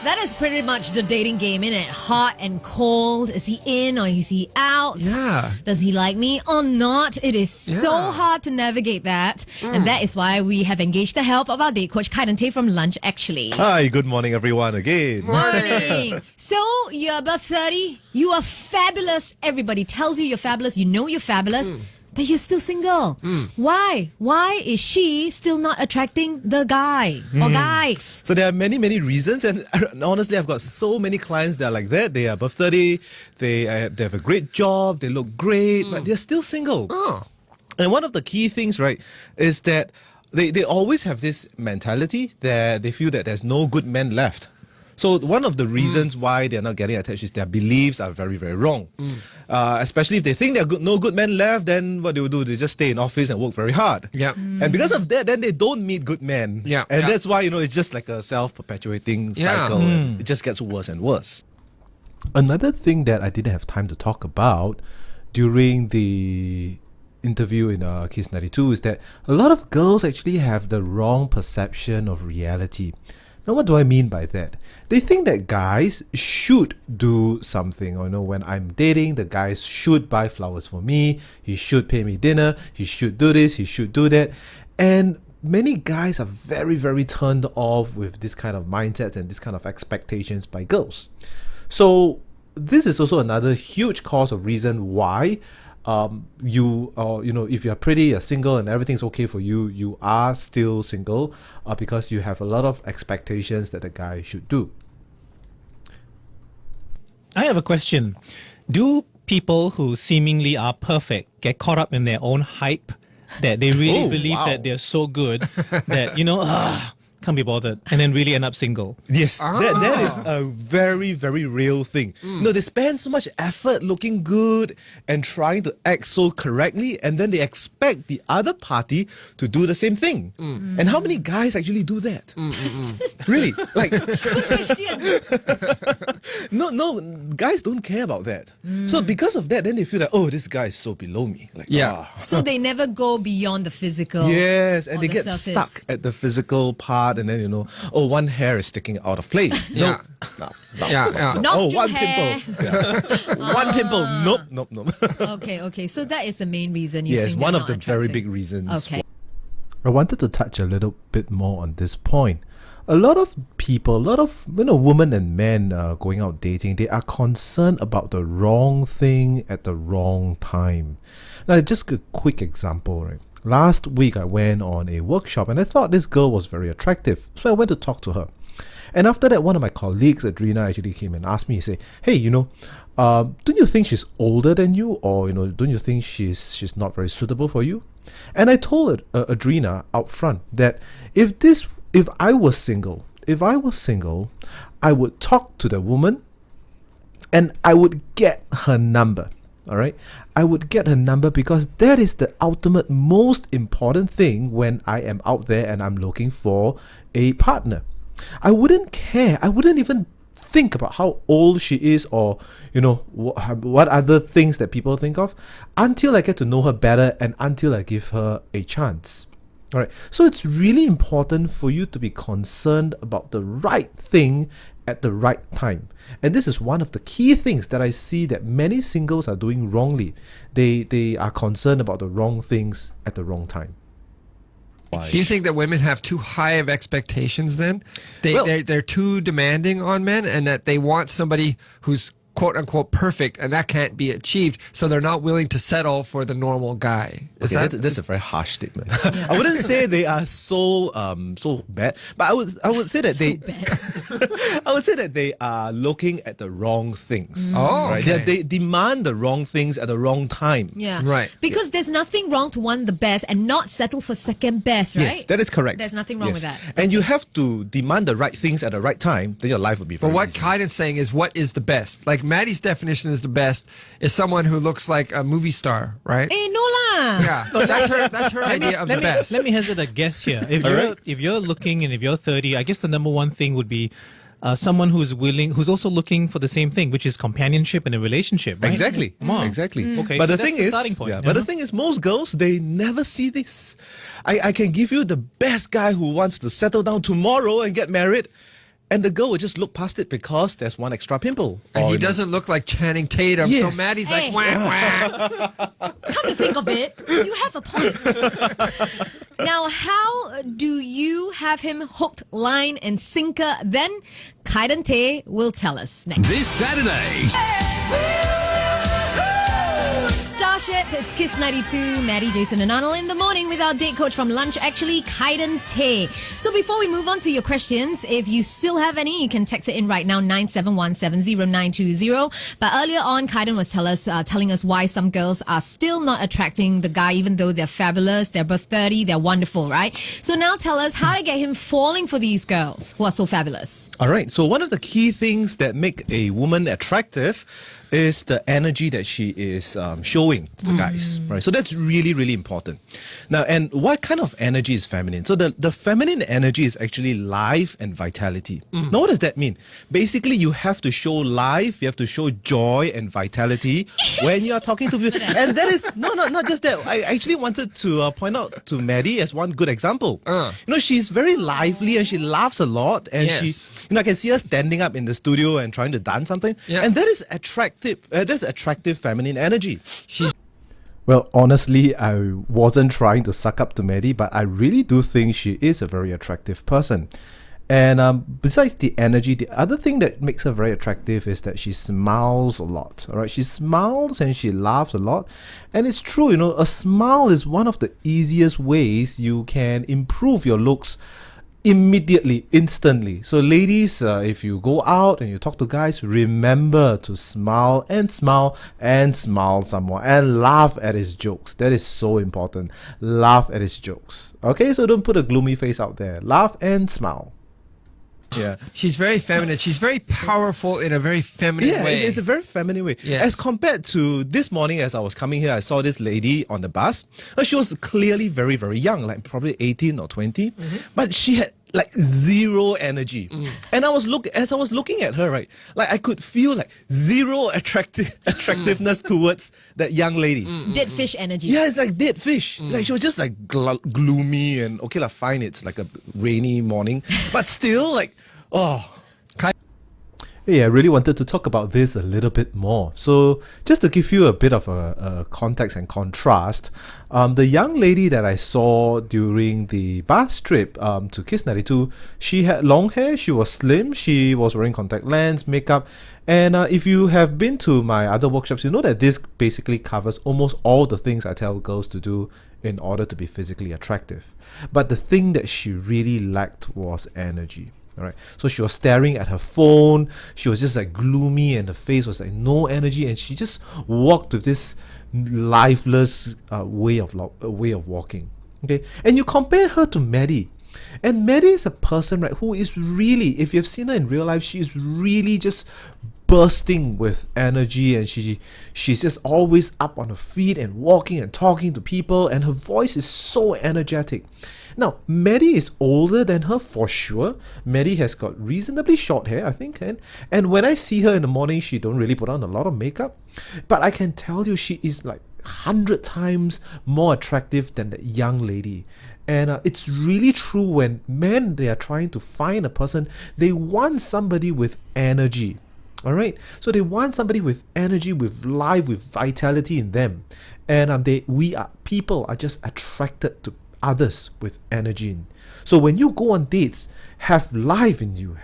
That is pretty much the dating game, isn't it? Hot and cold. Is he in or is he out? Yeah. Does he like me or not? It is so hard to navigate that. And that is why we have engaged the help of our date coach, Kydon from Lunch, actually. Hi, good morning, everyone, again. Morning. So, you're above 30. You are fabulous. Everybody tells you you're fabulous. You know you're fabulous. But you're still single. Why? Why is she still not attracting the guy or guys? So there are many, many reasons, and honestly, I've got so many clients that are like that. They are above 30, they have a great job, they look great, but they're still single. Oh. And one of the key things, right, is that they always have this mentality that they feel that there's no good men left. So one of the reasons why they're not getting attached is their beliefs are very, very wrong. Especially if they think there are no good men left, then what they will do, they just stay in office and work very hard. Yeah. And because of that, then they don't meet good men. Yeah. And Yeah. that's why, it's just like a self-perpetuating cycle. And it just gets worse and worse. Another thing that I didn't have time to talk about during the interview in Case 92 is that a lot of girls actually have the wrong perception of reality. Now, what do I mean by that? They think that guys should do something. Or, when I'm dating, the guys should buy flowers for me. He should pay me dinner. He should do this. He should do that. And many guys are very, very turned off with this kind of mindsets and this kind of expectations by girls. So this is also another huge cause of reason why if you're pretty, you're single and everything's okay for you, you are still single because you have a lot of expectations that a guy should do. I have a question. Do people who seemingly are perfect get caught up in their own hype that they really believe that they're so good that, can't be bothered, and then really end up single? Yes, that is a very, very real thing. They spend so much effort looking good and trying to act so correctly, and then they expect the other party to do the same thing. And how many guys actually do that? Really? Like, Good question. no, guys don't care about that. So because of that, then they feel like, this guy is so below me. Like, So they never go beyond the physical. Yes, and or they the get surface. stuck at the physical part, and then one hair is sticking out of place. Yeah. No. Nostril one hair. pimple. Yeah. One pimple. Nope. Okay. So that is the main reason you Yes, think one they're of the not very attractive. big reasons. Okay. I wanted to touch a little bit more on this point. A lot of people, women and men going out dating, they are concerned about the wrong thing at the wrong time. Now, just a quick example, right? Last week, I went on a workshop and I thought this girl was very attractive. So I went to talk to her. And after that, one of my colleagues, Adrina, actually came and asked me, he said, hey, don't you think she's older than you? Or, don't you think she's not very suitable for you? And I told Adrina out front that if I was single, I would talk to the woman and I would get her number. All right, I would get her number because that is the ultimate most important thing when I am out there and I'm looking for a partner. I wouldn't care. I wouldn't even think about how old she is or, what other things that people think of until I get to know her better and until I give her a chance. All right. So it's really important for you to be concerned about the right thing at the right time. And this is one of the key things that I see that many singles are doing wrongly. They are concerned about the wrong things at the wrong time. Do you think that women have too high of expectations then? They're too demanding on men and that they want somebody who's quote unquote perfect and that can't be achieved, so they're not willing to settle for the normal guy? That's a very harsh statement. I wouldn't say they are so bad, but I would say that I would say that they are looking at the wrong things. Right? Okay. They demand the wrong things at the wrong time. Yeah. Right. Because there's nothing wrong to want the best and not settle for second best, right? Yes, that is correct. There's nothing wrong with that. And you have to demand the right things at the right time, then your life will be very But what easy. Kydon's saying is, what is the best? Like Maddie's definition is the best is someone who looks like a movie star, right? No lah. Yeah. So that's her idea of the best. Let me hazard a guess here. If you're looking and if you're 30, I guess the number one thing would be someone who's also looking for the same thing, which is companionship in a relationship, right? Exactly. Wow. Exactly. Okay, But so the that's thing the is, starting point. but the thing is, most girls, they never see this. I can give you the best guy who wants to settle down tomorrow and get married. and the girl will just look past it because there's one extra pimple. And Or, he you know, doesn't look like Channing Tatum, so Yes. Maddie's Hey. like, wah, wah. Come to think of it, you have a point. Now, how do you have him hooked, line, and sinker? Then Kydon Tae will tell us next. This Saturday. Starship, it's Kiss 92, Maddie, Jason, and Arnold in the morning with our date coach from lunch, actually, Kydon Tae. So before we move on to your questions, if you still have any, you can text it in right now, 971700920. But earlier on, Kydon was telling us why some girls are still not attracting the guy, even though they're fabulous, they're above 30, they're wonderful, right? So now tell us how to get him falling for these girls who are so fabulous. All right. So one of the key things that make a woman attractive is the energy that she is showing to guys, right? So that's really, really important. Now, and what kind of energy is feminine? So the feminine energy is actually life and vitality. Now, what does that mean? Basically, you have to show life, you have to show joy and vitality when you are talking to people. And that is, not just that. I actually wanted to point out to Maddie as one good example. You know, she's very lively and she laughs a lot. And Yes. she, I can see her standing up in the studio and trying to dance something. Yeah. And that is attractive. That's attractive feminine energy. Well, honestly, I wasn't trying to suck up to Maddie, but I really do think she is a very attractive person. And besides the energy, the other thing that makes her very attractive is that she smiles a lot. All right, she smiles and she laughs a lot. And it's true, a smile is one of the easiest ways you can improve your looks immediately, instantly. So ladies, if you go out and you talk to guys, remember to smile and smile and smile some more and laugh at his jokes. That is so important. Laugh at his jokes. Okay, so don't put a gloomy face out there. Laugh and smile. Yeah. She's very feminine. She's very powerful in a very feminine Yeah, way. it's a very feminine way. Yes. As compared to this morning, as I was coming here, I saw this lady on the bus. She was clearly very, very young, like probably 18 or 20, but she had like zero energy. And as I was looking at her, right, like I could feel like zero attractiveness towards that young lady. Dead fish energy. Yeah, it's like dead fish. Like she was just like gloomy and okay, like fine, it's like a rainy morning, but still like, oh. Hey, I really wanted to talk about this a little bit more. So, just to give you a bit of a context and contrast, the young lady that I saw during the bus trip to Kiss 92, she had long hair, she was slim, she was wearing contact lens, makeup, and if you have been to my other workshops, you know that this basically covers almost all the things I tell girls to do in order to be physically attractive. But the thing that she really lacked was energy. All right, so she was staring at her phone. She was just like gloomy, and her face was like no energy. And she just walked with this lifeless way of walking. Okay, and you compare her to Maddie, and Maddie is a person, right, who is really, if you've seen her in real life, she is really just bursting with energy, and she's just always up on her feet and walking and talking to people, and her voice is so energetic. Now, Maddie is older than her for sure. Maddie has got reasonably short hair, I think, and when I see her in the morning, she don't really put on a lot of makeup, but I can tell you she is like 100 times more attractive than that young lady. And it's really true when men, they are trying to find a person, they want somebody with energy. All right, so they want somebody with energy, with life, with vitality in them, and people are just attracted to others with energy. So when you go on dates, have life in you,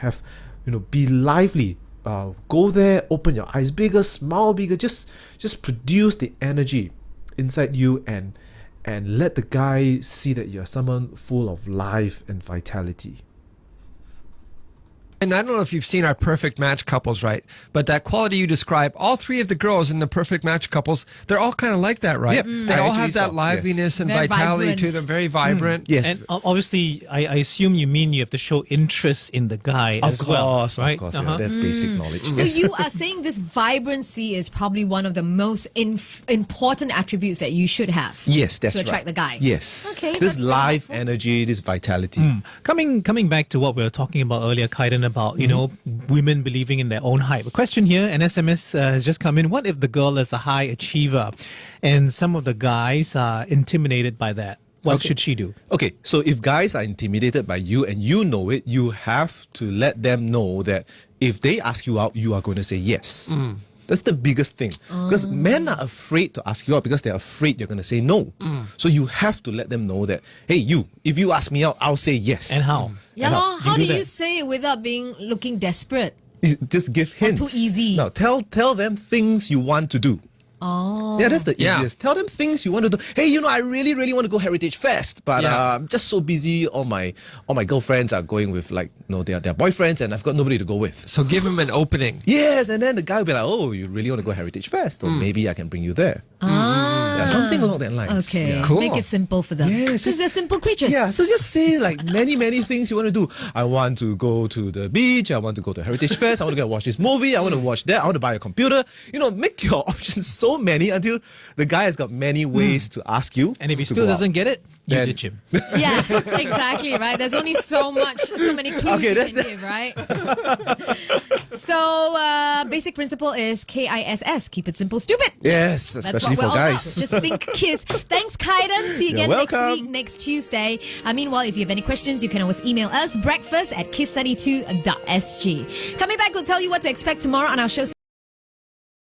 be lively. Go there, open your eyes bigger, smile bigger, just produce the energy inside you, and let the guy see that you're someone full of life and vitality. And I don't know if you've seen our perfect match couples, right? But that quality you describe, all three of the girls in the perfect match couples, they're all kind of like that, right? Yep. They I all actually have that saw, liveliness and Very vitality vibrant. to them, very vibrant. Yes. And obviously, I assume you mean you have to show interest in the guy as well, right? Of course, yeah, that's basic knowledge. So you are saying this vibrancy is probably one of the most important attributes that you should have. Yes, that's to attract right. the guy. Yes. Okay, This that's very life, helpful. energy, this vitality. Coming back to what we were talking about earlier, Kydon, about women believing in their own hype. A question here, an SMS has just come in. What if the girl is a high achiever, and some of the guys are intimidated by that? What should she do? Okay, so if guys are intimidated by you and you know it, you have to let them know that if they ask you out, you are going to say yes. That's the biggest thing. Because men are afraid to ask you out because they're afraid you're going to say no. So you have to let them know that, hey, if you ask me out, I'll say yes. And how? Yeah, And lor, how do do you that? say it without looking desperate? Just give hints. too easy. No, tell them things you want to do. Oh. Yeah, that's the Yeah. easiest. Tell them things you want to do. Hey, I really, really want to go Heritage Fest, but I'm just so busy. All my girlfriends are going with their boyfriends, and I've got nobody to go with. So give him an opening. Yes, and then the guy will be like, "Oh, you really want to go Heritage Fest? Or maybe I can bring you there." Yeah, something along that lines. Okay. Yeah. Cool. Make it simple for them. Yes, Because they're simple creatures. Yeah, so just say like many things you want to do. I want to go to the beach. I want to go to Heritage Fest. I want to go watch this movie. I want to watch that. I want to buy a computer. Make your options so many until the guy has got many ways to ask you. And if he to still go doesn't out. get it, you Then- ditch him. Yeah, exactly, right? There's only so many clues Okay, you can give, right? So, basic principle is KISS. Keep it simple, stupid. Yes, That's especially what we're for all guys. about. Just think kiss. Thanks, Kydon. See you You're again next welcome. week, next Tuesday. Meanwhile, if you have any questions, you can always email us breakfast@kiss32.sg. Coming back, we'll tell you what to expect tomorrow on our show.